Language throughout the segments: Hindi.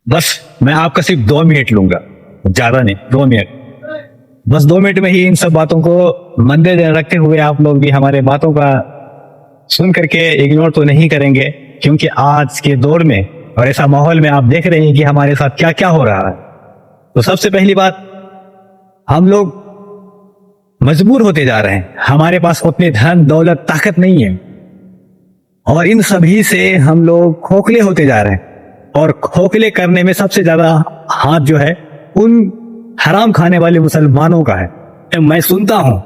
बस मैं आपका सिर्फ 2 मिनट लूंगा, ज्यादा नहीं, 2 मिनट। बस 2 मिनट में ही इन सब बातों को मद्देनजर रखते हुए आप लोग भी हमारे बातों का सुन करके इग्नोर तो नहीं करेंगे, क्योंकि आज के दौर में और ऐसा माहौल में आप देख रहे हैं कि हमारे साथ क्या क्या हो रहा है। तो सबसे पहली बात, हम लोग मजबूर होते जा रहे हैं, हमारे पास उतने धन दौलत ताकत नहीं है, और इन सभी से हम लोग खोखले होते जा रहे हैं। और खोखले करने में सबसे ज्यादा हाथ जो है उन हराम खाने वाले मुसलमानों का है। मैं सुनता हूं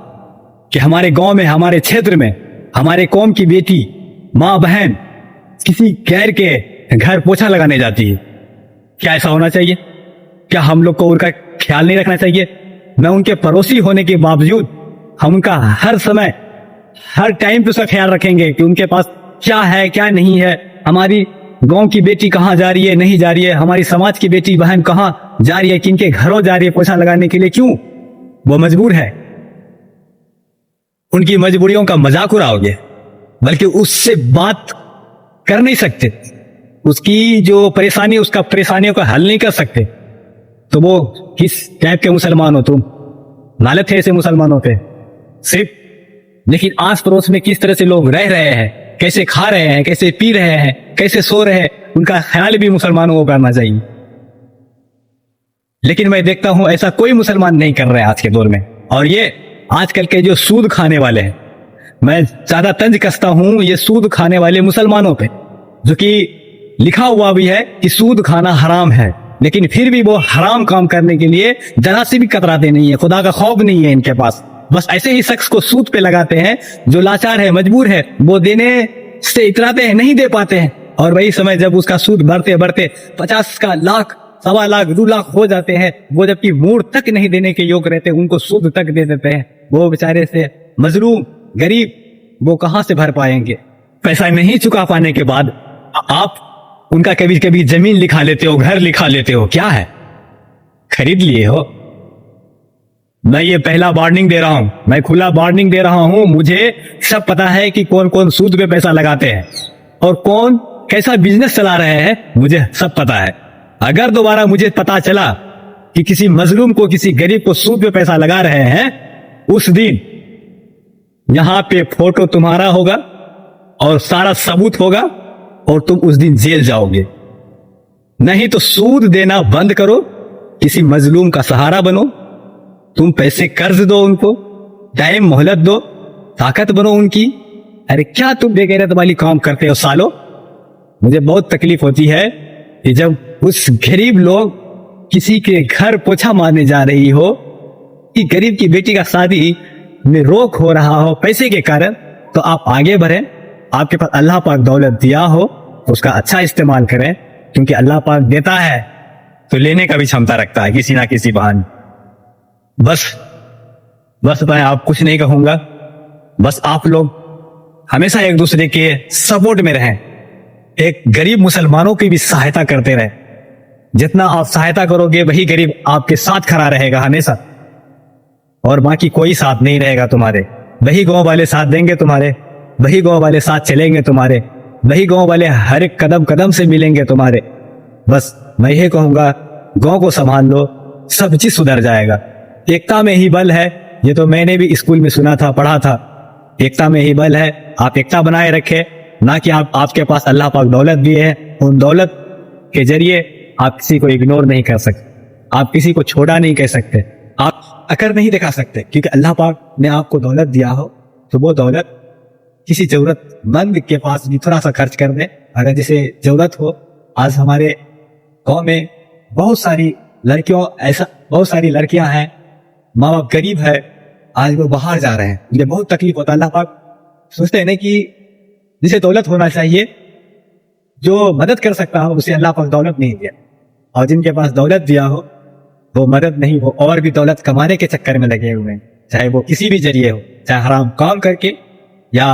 कि हमारे गांव में, हमारे क्षेत्र में, हमारे कौम की बेटी, माँ बहन किसी गैर के घर पोछा लगाने जाती है। क्या ऐसा होना चाहिए? क्या हम लोग को उनका ख्याल नहीं रखना चाहिए? मैं उनके पड़ोसी होने के बावजूद हम उनका हर समय, हर टाइम पे उसका ख्याल रखेंगे कि उनके पास क्या है क्या नहीं है, हमारी गांव की बेटी कहाँ जा रही है नहीं जा रही है, हमारी समाज की बेटी बहन कहाँ जा रही है, किनके घरों जा रही है पोछा लगाने के लिए। क्यों? वो मजबूर है। उनकी मजबूरियों का मजाक उड़ाओगे, बल्कि उससे बात कर नहीं सकते, उसकी जो परेशानी, उसका परेशानियों का हल नहीं कर सकते। तो वो किस टाइप के मुसलमान हो तुम? लालत है ऐसे मुसलमानों पे सिर्फ। लेकिन आस पड़ोस में किस तरह से लोग रह रहे हैं, कैसे खा रहे हैं, कैसे पी रहे हैं, कैसे सो रहे हैं, उनका ख्याल भी मुसलमानों को करना चाहिए। लेकिन मैं देखता हूं ऐसा कोई मुसलमान नहीं कर रहे हैं आज के दौर में। और ये आजकल के जो सूद खाने वाले हैं, मैं ज्यादा तंज कसता हूं ये सूद खाने वाले मुसलमानों पे, जो कि लिखा हुआ भी है कि सूद खाना हराम है, लेकिन फिर भी वो हराम काम करने के लिए जरा से भी कतराते नहीं है, खुदा का खौफ नहीं है इनके पास। बस ऐसे ही शख्स को सूद पे लगाते हैं जो लाचार है, मजबूर है, वो देने से इतराते हैं, नहीं दे पाते हैं। और वही समय जब उसका सूद बढ़ते बढ़ते 50 का लाख, 1.25 लाख, 2 लाख हो जाते हैं, वो जबकि मूड तक नहीं देने के योग्य रहते, उनको सूद तक दे देते हैं। वो बेचारे से मजलूम गरीब वो कहां से भर पाएंगे? पैसा नहीं चुका पाने के बाद आप उनका कभी कभी जमीन लिखा लेते हो, घर लिखा लेते हो। क्या है? खरीद लिए हो? मैं ये पहला वार्निंग दे रहा हूं, मैं खुला वार्निंग दे रहा हूं। मुझे सब पता है कि कौन कौन सूद पे पैसा लगाते हैं और कौन कैसा बिजनेस चला रहे हैं, मुझे सब पता है। अगर दोबारा मुझे पता चला कि किसी मजलूम को, किसी गरीब को सूद पे पैसा लगा रहे हैं, उस दिन यहां पे फोटो तुम्हारा होगा और सारा सबूत होगा, और तुम उस दिन जेल जाओगे। नहीं तो सूद देना बंद करो, किसी मजलूम का सहारा बनो, तुम पैसे कर्ज दो उनको, टाइम मोहलत दो, ताकत बनो उनकी। अरे क्या तुम बेगैरत वाली काम करते हो सालो? मुझे बहुत तकलीफ होती है कि जब उस गरीब लोग किसी के घर पोछा मारने जा रही हो, कि गरीब की बेटी का शादी में रोक हो रहा हो पैसे के कारण, तो आप आगे बढ़े। आपके पास अल्लाह पाक दौलत दिया हो तो उसका अच्छा इस्तेमाल करें, क्योंकि अल्लाह पाक देता है तो लेने का भी क्षमता रखता है किसी ना किसी बहाने। बस मैं आप कुछ नहीं कहूंगा, बस आप लोग हमेशा एक दूसरे के सपोर्ट में रहें, एक गरीब मुसलमानों की भी सहायता करते रहें। जितना आप सहायता करोगे वही गरीब आपके साथ खड़ा रहेगा हमेशा, और बाकी कोई साथ नहीं रहेगा तुम्हारे। वही गांव वाले साथ देंगे तुम्हारे, वही गांव वाले साथ चलेंगे तुम्हारे, वही गांव वाले हर एक कदम कदम से मिलेंगे तुम्हारे। बस मैं ये कहूंगा, गांव को संभाल लो, सब चीज सुधर जाएगा। एकता में ही बल है, ये तो मैंने भी स्कूल में सुना था, पढ़ा था। एकता में ही बल है, आप एकता बनाए रखें, ना कि आपके पास अल्लाह पाक दौलत दिए है, उन दौलत के जरिए आप किसी को इग्नोर नहीं कर सकते, आप किसी को छोड़ा नहीं कह सकते, आप अकर नहीं दिखा सकते। क्योंकि अल्लाह पाक ने आपको दौलत दिया हो तो वो दौलत किसी जरूरतमंद के पास भी थोड़ा सा खर्च कर दे, अगर जिसे जरूरत हो। आज हमारे गांव में बहुत सारी लड़कियां हैं, माँ बाप गरीब है, आज वो बाहर जा रहे हैं, मुझे बहुत तकलीफ होता है। अल्लाह पाक सोचते हैं ना कि जिसे दौलत होना चाहिए, जो मदद कर सकता हो, उसे अल्लाह पाक दौलत नहीं दिया, और जिनके पास दौलत दिया हो वो मदद नहीं, वो और भी दौलत कमाने के चक्कर में लगे हुए हैं, चाहे वो किसी भी जरिए हो, चाहे हराम काम करके या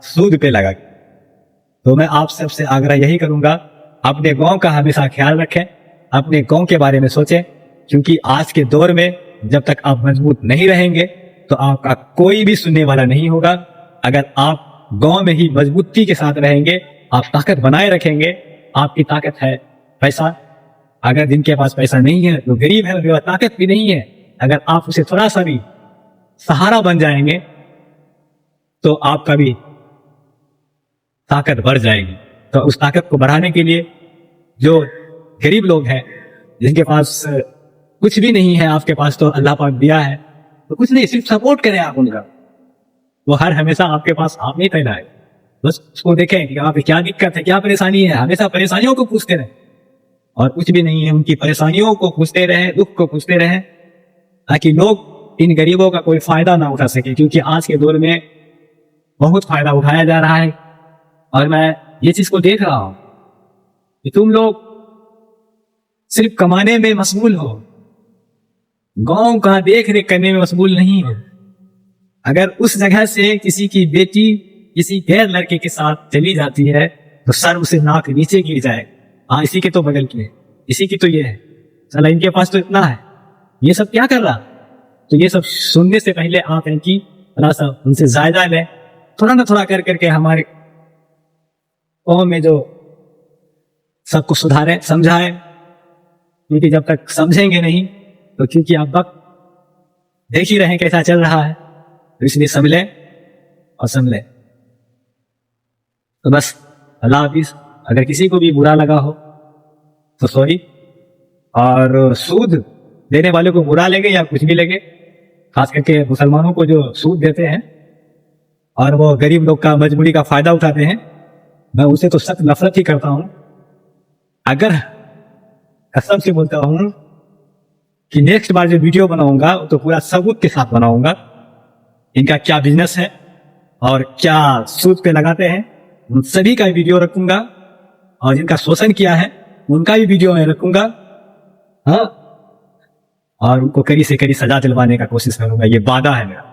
सूद पे लगा के। तो मैं आप सबसे आग्रह यही करूंगा, अपने गांव का हमेशा ख्याल रखें, अपने गांव के बारे में सोचें, क्योंकि आज के दौर में जब तक आप मजबूत नहीं रहेंगे तो आपका कोई भी सुनने वाला नहीं होगा। अगर आप गांव में ही मजबूती के साथ रहेंगे, आप ताकत बनाए रखेंगे, आपकी ताकत है पैसा, अगर जिनके पास पैसा नहीं है, जो गरीब है, उनके पास ताकत भी नहीं है, अगर आप उसे थोड़ा सा भी सहारा बन जाएंगे तो आपका भी ताकत बढ़ जाएगी। तो उस ताकत को बढ़ाने के लिए जो गरीब लोग हैं, जिनके पास कुछ भी नहीं है, आपके पास तो अल्लाह पाक दिया है, तो कुछ नहीं, सिर्फ सपोर्ट करें आप उनका। वो हर हमेशा आपके पास आप नहीं फैलाए, बस उसको देखें कि वहां पे क्या दिक्कत है, क्या परेशानी है, हमेशा परेशानियों को पूछते रहे और कुछ भी नहीं है उनकी परेशानियों को पूछते रहे, दुख को पूछते रहे, ताकि लोग इन गरीबों का कोई फायदा ना उठा सके। क्योंकि आज के दौर में बहुत फायदा उठाया जा रहा है और मैं ये चीज को देख रहा हूं कि तुम लोग सिर्फ कमाने में मशगूल हो, गांव का देख रेख करने में मशगूल नहीं हो। अगर उस जगह से किसी की बेटी किसी गैर लड़के के साथ चली जाती है तो सर उसे नाक नीचे गिर जाए। हाँ, इसी के तो बगल की है, इसी की तो ये है, चला इनके पास तो इतना है, ये सब क्या कर रहा। तो ये सब सुनने से पहले आप इनकी थोड़ा सा उनसे जायजा लें, थोड़ा ना थोड़ा कर करके हमारे कौम में जो सबको सुधारे, समझाए। क्योंकि जब तक समझेंगे नहीं तो क्योंकि आप वक्त देख ही रहे कैसा चल रहा है, तो इसलिए समझे और समझे। तो बस अल्लाह हाफिज। अगर किसी को भी बुरा लगा हो तो सॉरी। और सूद देने वाले को बुरा लगे या कुछ भी लगे, खास करके मुसलमानों को जो सूद देते हैं और वो गरीब लोग का मजबूरी का फायदा उठाते हैं, मैं उसे तो सख्त नफरत ही करता हूं। अगर कसम से बोलता हूं कि नेक्स्ट बार जो वीडियो बनाऊंगा तो पूरा सबूत के साथ बनाऊंगा, इनका क्या बिजनेस है और क्या सूद पे लगाते हैं, उन सभी का वीडियो रखूंगा और जिनका शोषण किया है उनका भी वीडियो मैं रखूंगा। हाँ, और उनको कड़ी से कड़ी सजा दिलवाने का कोशिश करूंगा, ये वादा है मेरा।